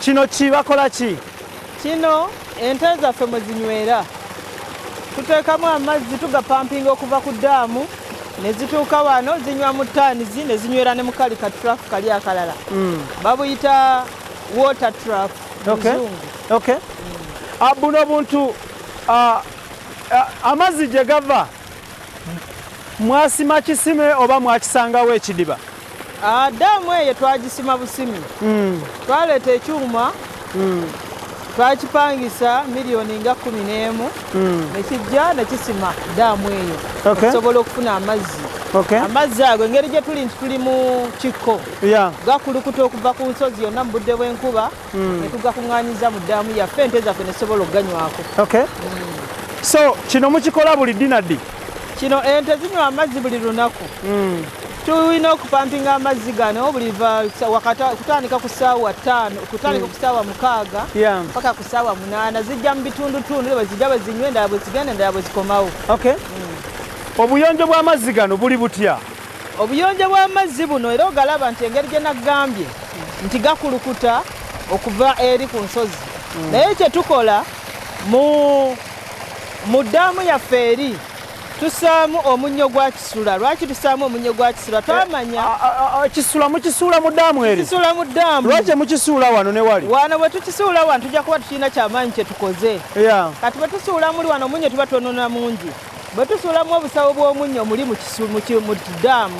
kino kibakola ki? Kino ente zaffe mwe zinywera. Tuteekamu amazzi tugapampinga okuva ku ddaamu ne zituuka wano zinywa mu ttaanizi ne zinywera ne mu kali ka traf kali akalala. Babuyita water traf mu Luzungu. Okay. Buno buntu amazzi gye gava mwasima kisime oba mwakisangawo ekidiba? Ddaamu eyo twagisima busimi. Twaleeta ekyuma twakipangisa miliyoni nga 11 nekijja nekisima ddaamu eyo okusobola okufuna amazzi. Amazzi ago engeri gye tuli nti tuli mu kikko gakulukuta okuva ku nsozi yonna mu budde bw'enkuba ne tugakuŋŋaanyiza mu ddaamu yaffe ente zaffe ne sobola okuganywako. So kino mukikola buli ddi na ddi? Kino ente zinywa amazzi buli lunaku. Tulina okupampinga amazzi gano buli kutandika ku ssaawa 5 kutandika ku ssaawa 6 paka ku ssaawa 8 zijja mu bitundutundu bwe zijja bwe zinywa endala bwe zigenda endala bwe zikomawo. Obuyonjo bw'amazzi gano buli butya? Obuyonjo bw'amazzi buno era ogalaba nti engeri gye nagambye nti gakulukuta okuva eri ku nsozi. Naye kye tukola mu ddaamu yaffe eri tusaamu omunnyo gwa kisula. Lwaki tusaamu omunnyo gwa kisula? Twamanya kisula mukisuula mu ddaamu eri? Kisula mu ddaamu. Lwaki mukisuula wano ne wali? Wano bwe tukisuula wano tujja kuba tukirina kyamaanyi kye tukoze. Kati bwe tusuula muli wano omunnyo tuba twonona mungi. Bwe tusuulamu obusawo bw'omunnyo muli mu ddaamu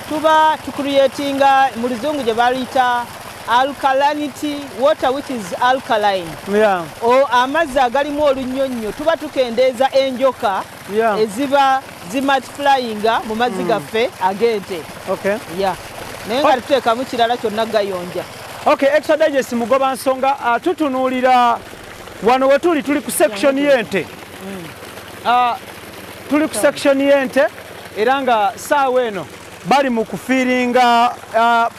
tuba tucreatinga mu Luzungu gye baliyita alkalinity water which is alkaline. Amazzi agalimu olunnyonnyo tuba tukendeeza enjoka eziba zimultiplyinga mu mazzi gaffe ag'ente. Naye nga tuteekamu kirala kyonna gayonja. Extra Digest mugoba nsonga tutunuulira wano we tuli ku section y'ente. Tuli ku section y'ente era nga saawa eno bali mu kufiiringa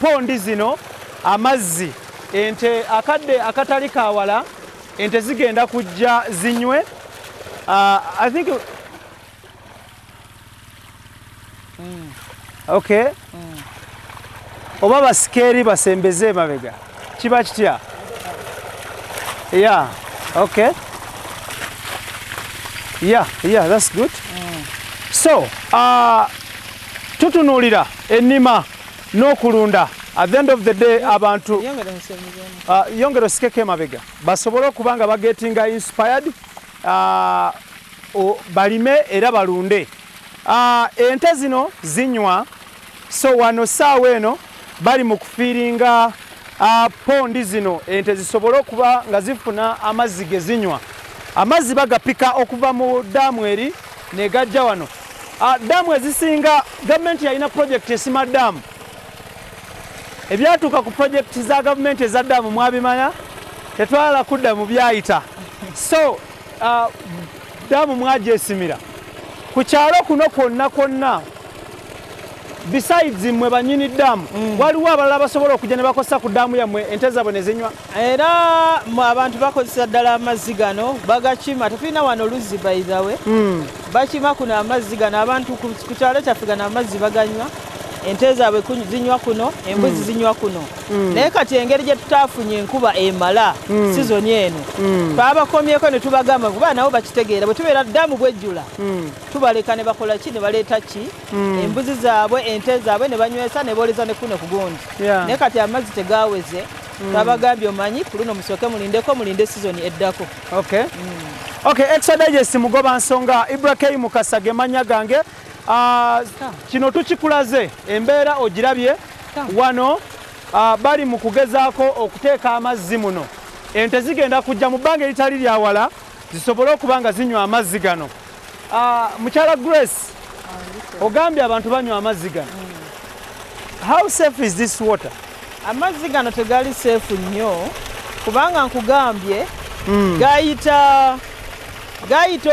pondi zino amazzi ente akadde akatali kawala ente zigenda kujja zinywe. I think oba basikeeri basembeze emabega kiba kitya? That's good. So tutunuulira ennima n'okulunda. At the end of the day abantu yongera osikeko emabega basobole okuba nga bagetinga inspired balime era balunde. Ente zino zinywa, so wano saawa eno bali mu kufiiringa pondi zino ente zisobole okuba nga zifuna amazzi ge zinywa. Amazzi bagapika okuva mu ddaamu eri ne gajja wano. Ddaamu ezisinga gavumenti yalina project esima ddaamu. Ebyatuuka ku project za gavumenti eza ddaamu mwabimanya? Tetwala kudda mu byayita. So ddaamu mwagyesimira. Ku kyalo kuno kwonna besides mwe banyini ddaamu waliwo abalala basobola okujja ne bakosa ku ddaamu yammwe ente zaabwe ne zinywa? Era abantu bakozesa ddala amazzi gano bagakima. Tetulina wano Luzzi by the way. Bakima kuno amazzi gano abantu ku kyalo kyaffe gano amazzi baganywa. Ente zaabwe zinywa kuno, embuzi zinywa kuno. Naye kati engeri gye tutaafunye enkuba emala sizoni eno twabakomyeko ne tubagamba kuba nabo bakitegeera bwe tubeera ddaamu bwejjula tubaleka ne bakola ki ne baleeta ki embuzi zaabwe ente zaabwe ne banywesa ne booleza ne kuno ku gundi. Naye kati amazzi tegaaweze twabagambye omanyi ku luno musooke mulinde sizoni eddako. Extra Digest mugoba nsonga Ibrahim Mukasa ge mannya gange. Kino tukikulaze embeera ogirabye wano bali mu kugezaako okuteeka amazzi muno. Ente zigenda kujja mu bbanga eritali lya wala zisobole okuba nga zinywa amazzi gano. Mukyala Grace ogambye abantu banywa amazzi gano. How safe is this water? Amazzi gano tegali safe nnyo kubanga nkugambye gayita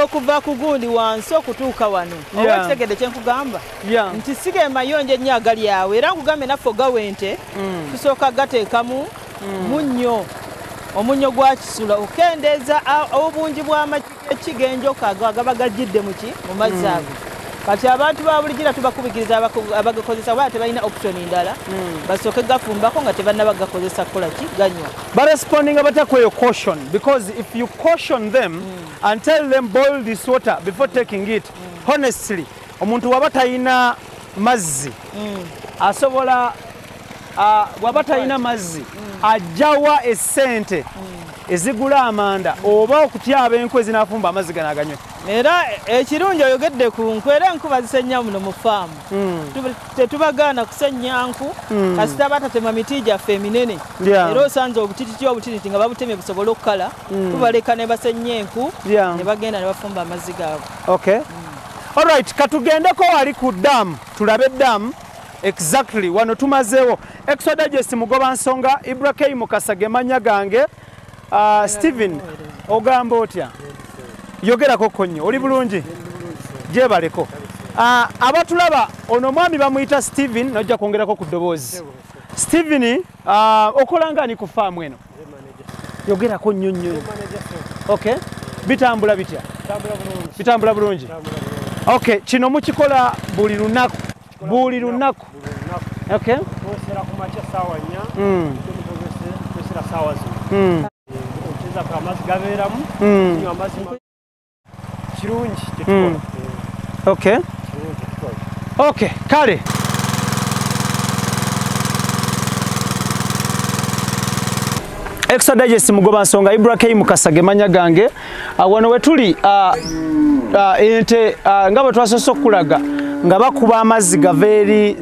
okuva ku gundi wansi okutuuka wano. Owekitegedde kye nkugamba nti siga mayonjo ennyo agali awo era nkugambye naffe ogawente tusooka gateekamu munnyo omunnyo gwa kisula okendeeza obungi bw'amaki g'enjoka agaba gajjidde mu mazzi ago. kati abantu ba bulijira tubakubikiriza abagakozesa bwa tebalina option ndala basooke gafumbako nga tebanaba gakozesa kola ki ganywa. But responding about your caution, because if you caution them and tell them boil this water before taking it, honestly, omuntu waba talina mazzi asobola waba talina mazzi ajjawa essente ezigula amanda oba okutyaba enkwe zinafumba amazzi ganaganywe. Era ekirungi oyogedde ku nkwera enkuba zisenya muno mu faamu tetubagaana kusenya nku kasita batatema miti gyaffe eminene era osanze obutititi nga babutemye busobola okukala tubaleka ne basenya enku ne bagenda ne bafumba amazzi gaabwe. Okay. Alright, katugendeko wali ku dam tulabe dam exactly wano tumazeewo Exodigest Mugoba Nsonga Ibrahim Mukasage manya gange Steven ogamba otya yogerako konnyo oli bulungi gyebaleko abatulaba ono mwami bamuyita Steven nojja kwongerako ku ddoboozi Steven okolangani ku faamu eno yogerako nnyo nnyo. Okay, bitambula bitya? Bitambula bulungi. Okay, kino mukikola buli lunaku? Buli lunaku. Okay, twesera ku makya saawa 4 twesera saawa zino okiza ku amazzi gabeeramu kinywa amazzi kirungi tetukola. Okay. Okay, kale Exodigest Mugoba Nsonga Ibrahim Mukasage manya gange wano wetuli ente nga bwe twasoose okulaga nga bakuba amazzi gaveeri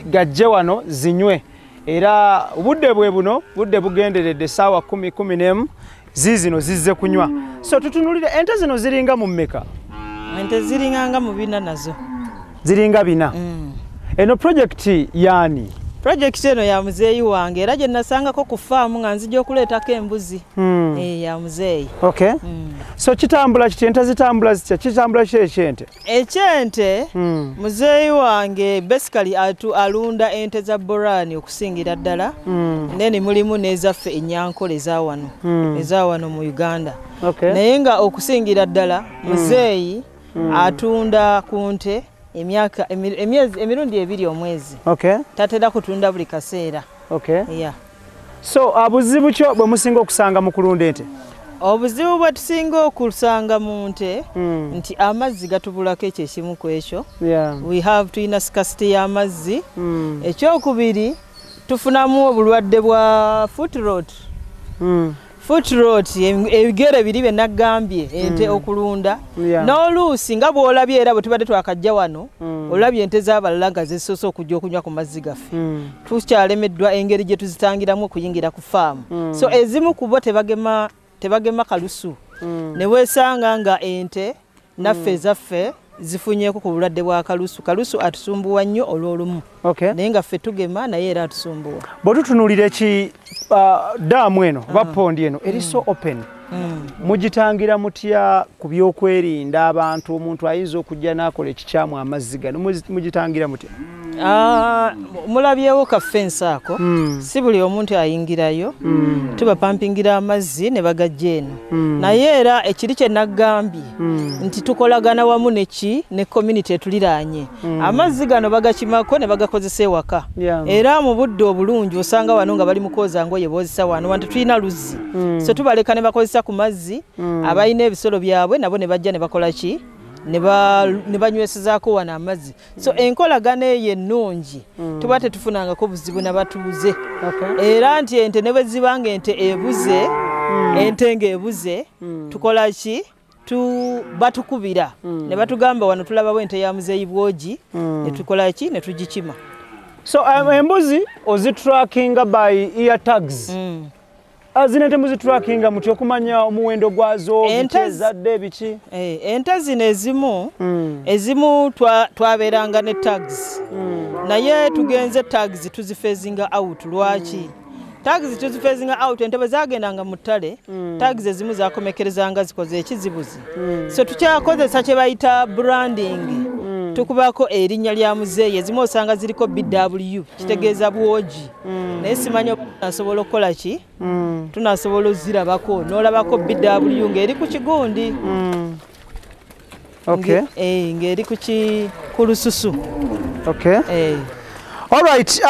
gajje wano zinywe era budde bwe buno budde bugenderedde saawa 10-11 zizino zizze kunywa. So tutunulire ente zino ziringa mu mmeka? Ente ziringanga mu bina nazo ziringa bina. Eno project yani? Project eno ya muzeeyi wange era gye nasangako ku faamu nga nzija okuleetako embuzi ya muzeeyi. Okay. So kitambula kiti ente zitambula zitya kitambula kyente? Ekyente muzeeyi wange basically alunda ente za borani okusingira ddala nene mulimu n'ezaffe ennyankole ezawano mu Uganda. Okay. Naye nga okusingira ddala muzeeyi atunda ku nte emirundi 2 omwezi. Okay. Tatera kutunda buli kaseera. Okay. Yeah. So abuzibu kyo bwe musinga okusanga mu kulunda ente? Obuzibu bwe tusinga okusanga mu nte nti amazzi gatubulako ekyo ekimu ku ekyo. We have tulina scarcity y'amazzi. Ekyokubiri tufunamu obulwadde bwa foot rot. Foot rot ebigere biri bye nagambye ente okulunda n'oluusi nga bw'olabye era bwe tubadde twakajja wano olabye ente z'abalala nga zisoose okujja okunywa ku mazzi gaffe tukyalemeddwa engeri gye tuzitangiramu okuyingira ku faamu. So ezimu ku bo tebagema kalusu ne weesanga nga ente naffe ezaffe zifunyeeko ku bulwadde bwa kalusu atusumbuwa nnyo olw'olumu. Okay. Naye nga ffe tugema naye era atusumbuwa. Bwe tutunuulira daamu eno oba pondi eno eri so open mugitangira mutya ku byokwerinda abantu omuntu ayinza okujja n'akola ekikyamu amazzi gano mugitangira mutya? Mulabyewo kafensi ako si buli omuntu ayingirayo tubapampingira amazzi ne bagajja eno naye era ekiri kye nagambye nti tukolagana wamu ne community etuliraanye amazzi gano bagakimako ne bagakozesa ewaka era mu budde obulungi osanga wano nga bali mukoza ngoye bozisa wano wantu tulina luzzi so tubaleka ne bakozesa ku mazzi abayina ebisolo byabwe nabo ne bajja ne bakola ki ne banywesezaako wana amazzi. So enkolagana eyo ennungi tuba tetufunangako buzibu n'abatuuze. Era nti ente ne bwe zibanga ente ebuze ente ng'ebuze tukola ki batukubira ne batugamba wano tulabawo ente ya muzeeyi bwogi ne tukola ki ne tugikima. So embuzi ozitrackinga by ear tags. Azine ente muzitrackinga mutya okumanya omuwendo gwazo ezadde biki? Ente zino ezimu twabeeranga ne tags naye tugenze tags tuzifezinga out. Lwaki? Tags tuzifezinga out ente bwe zagendanga mu ttale tags ezimu zakomekerezanga zikoze ekizibuzi. So tukyakozesa kye bayita branding tukubako erinnya lya muzeeyi ezimu osanga ziriko BW kitegeeza bwogi naye simanyi nasobola okukola ki tunasobola ozirabako n'olabako BW ng'eri ku kigundi. Okay. Ng'eri ku ku Lususu. Okay. All right,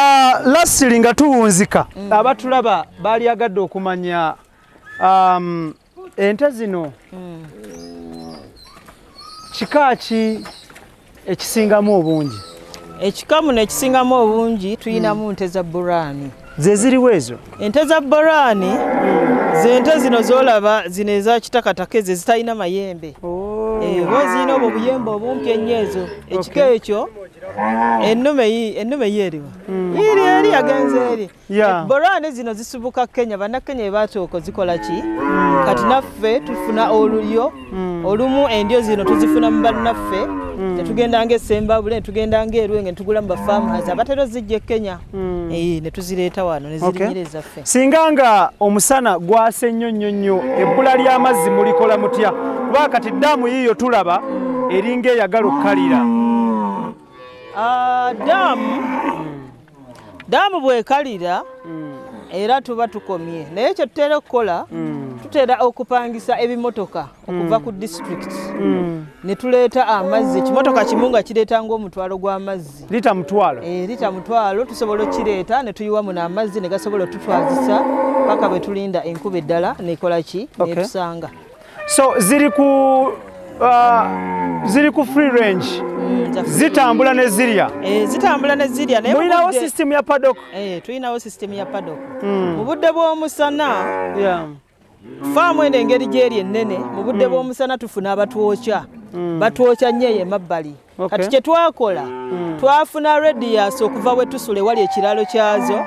lastly nga tuwunzika abatulaba bali agadde okumanya ente zino kika ki ekisingamu obungi? Ekikamu nekisingamu obungi tuyinamu nte za Burani. Ze ziriwo ezo? Ente za Burani zente zino zolaba zino eza kitakataka ze zitalina mayembe. Bo zino obwo buyembe obumpi ennyo ezo. Ekika ekyo ennume yeriwa. Iri yagenze eri. Burani zino zisubuka Kenya, bannakenya baatooka zikola ki? Kati naffe tufuna olulyo olumu endyo zino tuzifuna mu bannaffe. Netugenda ng'Essemba bule netugenda ng'Erwenge netugula mu farmers abatero zijje Kenya. Ne tuzireeta wano ne zirinyereza ffe. Singanga omusana gwase nnyo ebbula ly'amazzi mulikola mutya? Kuba kati ddamu yiyo tulaba eringa eyagala okkalira. Damu bwekalira era tuba tukomye. Naye kye tutera okukola tutera okupangisa ebimotoka okuva ku district. Ne tuleeta amazzi, ekimotoka kimu nga kireeta ng'omutwalo gw'amazzi. Lita mutwalo? Lita mutwalo tusobola okireeta ne tuyiwamu n'amazzi ne gasobola otutwazisa paka bwe tulinda enkuba eddala nekola ki? Netusanga. So ziri ku free range. Zitambula ne zirya. Zitambula ne zirya. Mulinawo system ya paddock? Tulinawo system ya paddock. Mu budde bw'omusana faamu eno engeri gyeri ennene, mu budde bw'omusana tufuna abatwokya. Batwokya nnyo eyo emabbali. Kati kye twakola twafuna radius okuva we tusula ewali ekiralo kyazo.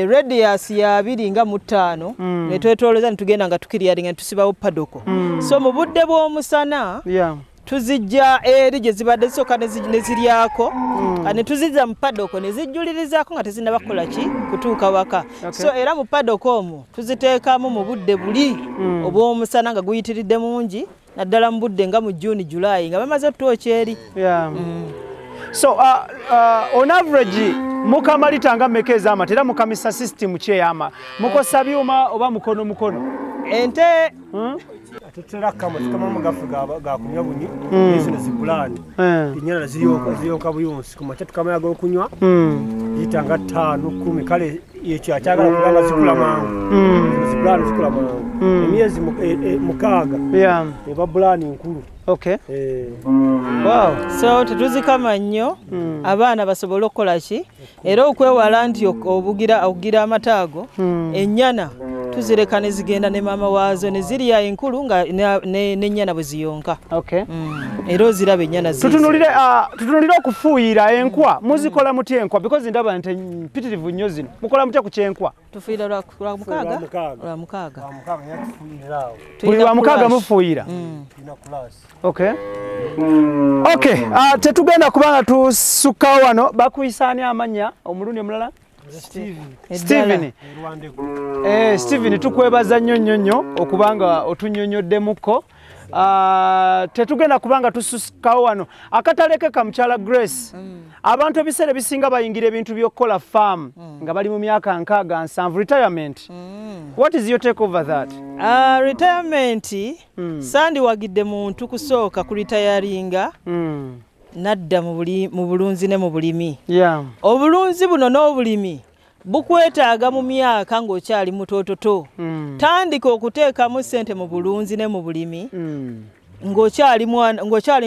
Radius ya 2.5 ne twetolooza ne tugenda nga tukiryaringa ne tusibawo paddock. So mu budde bw'omusana tuzijja eri gye zibadde zisooka ne ziryako ne tuzizza mu paddock ne zijjulirizaako nga tezinnabakola ki? Kutuuka waka. So era mu paddock omwo tuziteekamu mu budde buli obw'omusana nga guyitiridde mungi naddala mu budde nga mu June July nga bamaze otwokya eri. So on average mukama litanga mmeka ez'amata era mukamisa system kyeyama mukosa byuma oba mukono? Ente tutera kama mugafu ga kunywa bunyi ezino zibulani inyana ziyonka buyonsi kumacha tukamayaga okunywa yitanga 5 10 kale yekyo akyagala kugamba zikula mangu zibulani zikula mangu emyezi mukaaga eba bulani nkulu. Okay. Wow. So tetuzikama nnyo abaana basobola okukola ki era okwewala nti obugira amataago ennyana tuzireka ne zigenda ne maama waazo ne zirya enkulu nga n'ennyana bwe ziyonka. Era oziraba ennyana zizo. Tutunulire okufuuyira enkwa muzikola mutya enkwa because ndaba nti mpitirivu nnyo zino mukola mutya ku kyenkwa? Tufuuyira lwa mukaaga. Buli lwa mukaaga mufuuyira? Okay. Tetugenda kubanga tusukkawo wano bakuyisaani amanya omulundi omulala? Steven. Steven tukwebaza nnyo okubanga otunnyonnyoddemuko. Tetugenda kubanga tusukkawo wano akataleke ka mukyala Grace. Abantu ebiseera bisinga bayingira ebintu by'okukola farm nga bali mu myaka 67 retirement. What is your take over that? Retirement sandiwagidde muntu kusooka ku retiringa nadda mu bulunzi ne mu bulimi. Obulunzi buno n'obulimi bukwetaaga mu myaka ng'okyali mutoototo. Tandika okuteekamu ssente mu bulunzi ne mu bulimi ng'okyali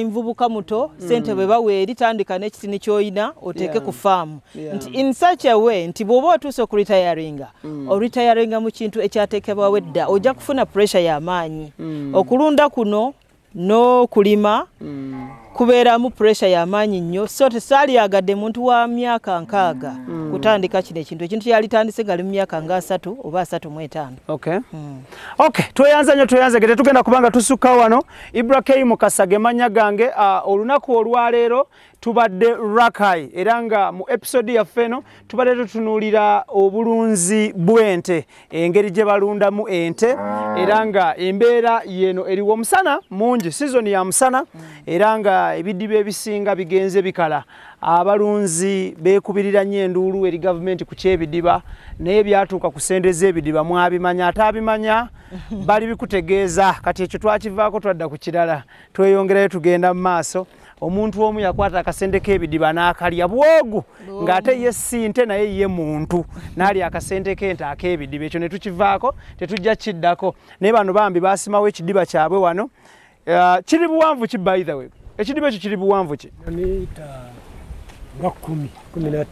muvubuka muto, ssente bwe baweeri tandika n'ekitini ky'oyina oteeke ku faamu. Nti in such a way nti bw'oba otuuse ku retiringa oretiringa mu kintu ekyateekebwawo edda ojja kufuna pressure y'amaanyi. Okulunda kuno n'okulima kubeeramu pressure y'amaanyi nnyo. So tesaalyagadde muntu wa myaka 6 kutandika kino ekintu yalitandise gali mu myaka nga 3 oba 35. Okay, tweyanze gete tugenda kubanga tusukka wano. Ibrahim Kasage manya gange olunaku olwaleero tubadde Rakai era nga mu episode ya feno tubadde tutunuulira obulunzi bw'ente engeri gye balundamu ente era nga embeera yeno eriwo omusana mungi season ya musana era nga ebidiba ebisinga bigenze bikala abalunzi beekubirira nnyo enduulu eri gavumenti ku kyebidiba naye byatuuka ku ssente z'ebidiba mwabimanya ate abimanya bali bikutegeeza kati ekyo twakivaako twadda ku kirala tweyongerayo tugenda mu maaso omuntu omu yakwata akasente k'ebidiba n'akalya bwogu ng'ate ye sinte naye ye muntu n'alya akasente k'ente ak'ebidiba ekyo ne tukivaako tetujja kiddako naye bano bambi baasimawo ekidiba kyabwe wano kiri buwanvu ki by the way ekidiba ekyo kiri buwanvu ki nga 15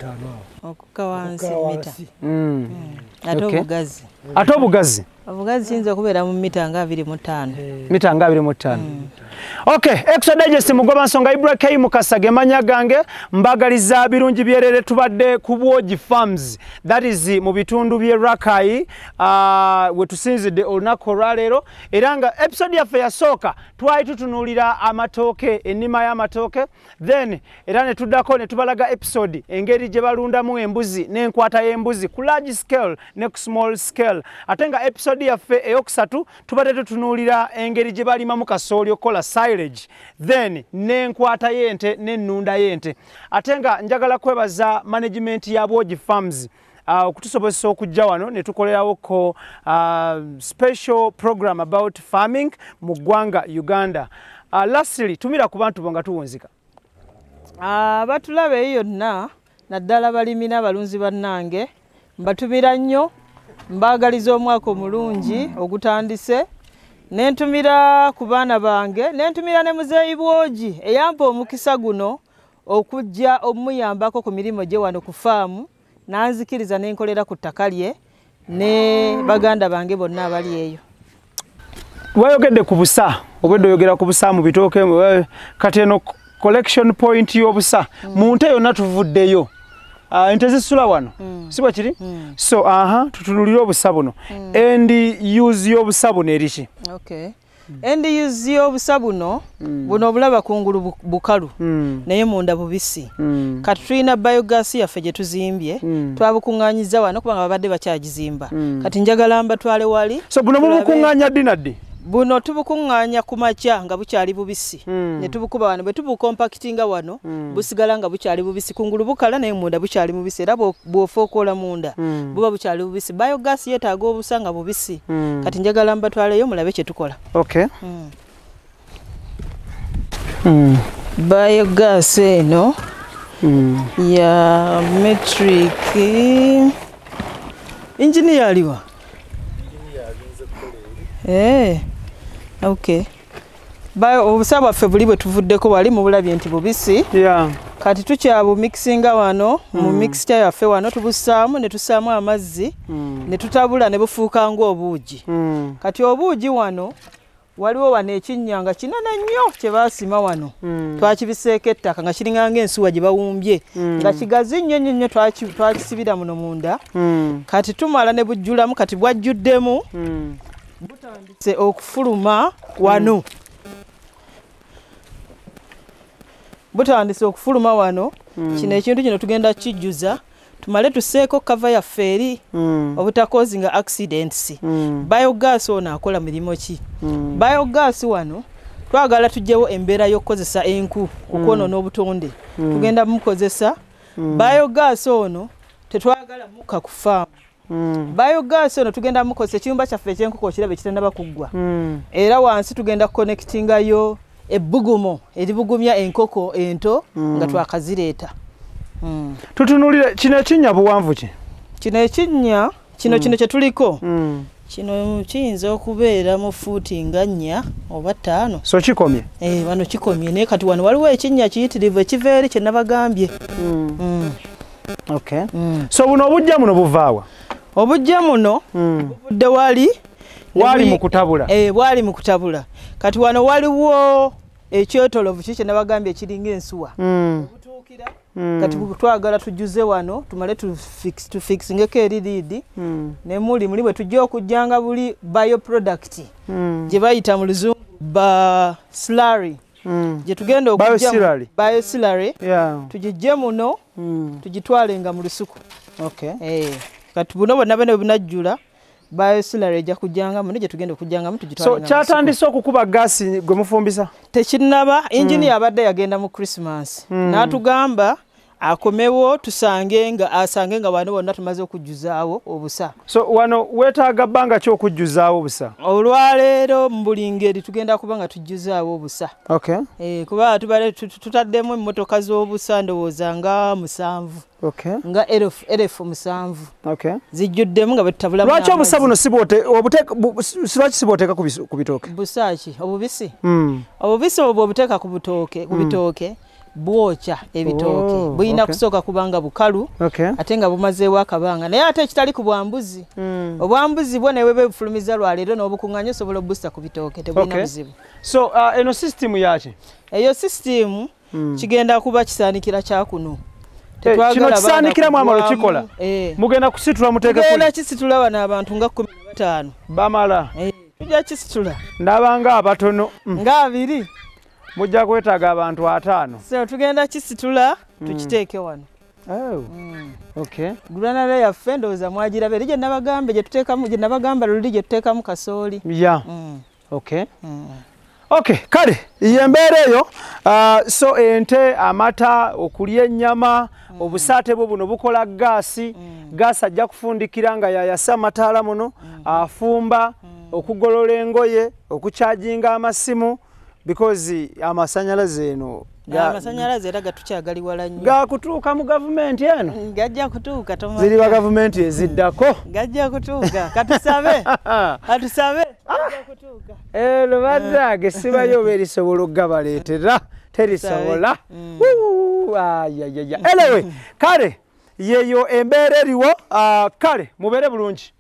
okuka wansi mita ate obugazi obugazi kiyinza okubeera mu mita nga 25 mita nga 25 okay Extra Digest mugoba nsonga Ibrahim Mukasa gemanya gange mbagaliza birungi byerere tubadde ku Bwogi Farms that is mu bitundu bye Rakai wetusinzidde olunaku olwaleero era nga episode yaffe yasooka twali tutunuulira amatooke ennima y'amatooke then era ne tuddako ne tubalaga episode engeri gye balundamu embuzi n'enkwata y'embuzi ku large scale ne ku small scale ate nga episode yaffe eyokusatu tubadde tutunuulira engeri gye balimamu kasooli okukola silage then n'enkwata y'ente n'ennunda y'ente ate nga njagala kwebaza management ya Bwogi Farms okutusobozesa okujja wano ne tukolerawoko special program about farming mu ggwanga Uganda. Lastly tumira ku bantu bonga tuwunzika batulabe yonna naddala balimi n'abalunzi bannange mbatumira nnyo mbagaliza omwaka omulungi ogutandise nentumira ku baana bange nentumira ne muzeeyi Bwogi eyampa omukisa guno okujja omuyambako ku mirimo gye wano ku faamu nanzikiriza nenkolera ku ttaka lye ne baganda bange bonna abali eyo. Wayogedde ku busa obwedde oyogera ku busa mu bitooke kati eno collection point y'obusa mu nte yonna tuvuddeyo ente zisula wano sibwa kiri so tutunulira obusa buno endi use y'obusa buno eriki endi use y'obusa buno buno obulaba kungulu bukalu naye munda bubisi kati tulina biogas yaffe gye tuzimbye twabukuŋŋaanyiza wano kubanga babadde bakyagizimba kati njagala mbatwale wali so buno mubukuŋŋaanya ddi naddi buno tubukuŋŋaanya ku makya nga bukyali bubisi ne tubukuba wano bwe tubukompactinga wano busigala nga bukyali bubisi kungulu bukala naye munda bukyali mubisi era bw'ofookola munda buba bukyali bubisi biogas yeetaaga obusa nga bubisi kati njagala mbatwaleyo mulabe kye tukola biogas eno ya metric engineer aliwa okay obusa bwaffe buli bwe tuvuddeko wali mu bulabye nti bubisi kati tukyabu mixinga wano mu mixture yaffe wano tubusaamu ne tusaamu amazzi ne tutabula ne bufuuka ng'obuugi kati obuugi wano waliwo wano ekinnyanga kinene nnyo kye baasima wano twakibiseeko ettaka nga kiringa ng'ensuwa gye bawumbye nga kigazi nnyo nnyo nnyo twakisibira muno munda kati tumala ne bujjulamu kati bwajjuddemu butandise okufuluma wano butandise okufuluma wano kino ekintu kino tugenda kijjuza tumale tuseeko kava yaffe eri obutakozinga accidents biogas ono akola mirimo ki biogas wano twagala tujjewo embeera y'okukozesa enku okwonoona obutonde tugenda mukozesa biogas ono tetwagala mukka ku faamu biogas ono tugenda mukozesa ekiyumba kyaffe ekyenkoko kirabe kitannaba kuggwa era wansi tugenda connectingayo ebbugumo eribugumya enkoko ento nga twakazireeta tutunulire kino ekinnya buwanvu ki kino ekinnya kino kye tuliko kino kiyinza okubeera mu fuuti nga 4 oba 5 so kikomye wano kikomye naye kati wano waliwo ekinnya kiyitirivu ekiva eri kye nabagambye so buno obujja muno buvaawa obujja muno buvudde wali mu kutabula bwali mu kutabula kati wano waliwo ekyotolovu kikye nabagambye ekiringa ensuwa obutuukira kati twagala tujjuze wano tumale tufixingeko eririidi ne muli bwe tujja okujjanga buli bioproduct gye bayita mu luzungu slurry gye tugenda okujja bioslurry tugijje muno tugitwalenga mu lusuku kati buno bonna bene bunajjula bioslurry ejja kujjanga muno gye tugenda okujjangamu tugitwalenga so kyatandise okukuba gaasi gwe mufumbisa tekinnaba engine yabadde yagenda mu Christmas n'atugamba akomewo asange nga wano wonna tumaze okujjuzaawo obusa. So wano weetaaga bbanga ki okujjuzaawo obusa? Olwaleero mu buli ngeri tugenda kuba nga tujjuzaawo obusa. Okay. Kuba tutaddemu emmotoka z'obusa ndowooza nga 7. Okay. Nga erefu 7. Okay. Zijjuddemu nga betutabulamu. Lwaki obusa buno lwaki sibooteeka ku bitooke? Busa ki? Obubisi? Obubisi obwo obuteeka ku bitooke bwokya ebitooke. Bulina kusooka kubanga bukalu ate nga bumazeewo akabanga. Naye ate ekitali ku bwambuzi. Obwambuzi bwo newe befulumiza lwaleero n'obukuŋŋaanya osobola obussa ku bitooke tebulina buzibu. So eno sisitimu yaki? Eyo sisitimu kigenda kuba kisaanikira kya kuno. Kino kisaanikiramu amalo kikola? Mugenda kusitula muteeke kuli? Tugenda kisitula wano abantu nga 15. Bamala? Tujja kisitula. Ndabanga abatono. Nga 2. Mujja kwetaaga abantu 5. So tugenda kisitula tukiteeke wano. Okay. Granada yaffe ndowooza mwagirabe gye nabagamba gye tuteekamu gye nabagamba luli gye tuteekamu kasooli. Yeah. Okay. Okay, kale yembeera eyo. So ente, amata, okulya ennyama, obusaate bwo buno bukola gaasi. Gaasi ajja kufundikira nga yayasa amataala muno, afumba, okugolola engoye, okukyajinga amasimu. Because amasanyalaze eno amasanyalaze era gatukyali wala nnyo gakutuuka mu gavumenti eno gajja kutuuka ziri wa gavumenti eziddako gajja kutuuka katusabe gajja kutuuka lubadde sibayo berisobola okugabaleetera terisobola anyway kale yeyo embeera eriwo kale mubeere bulungi.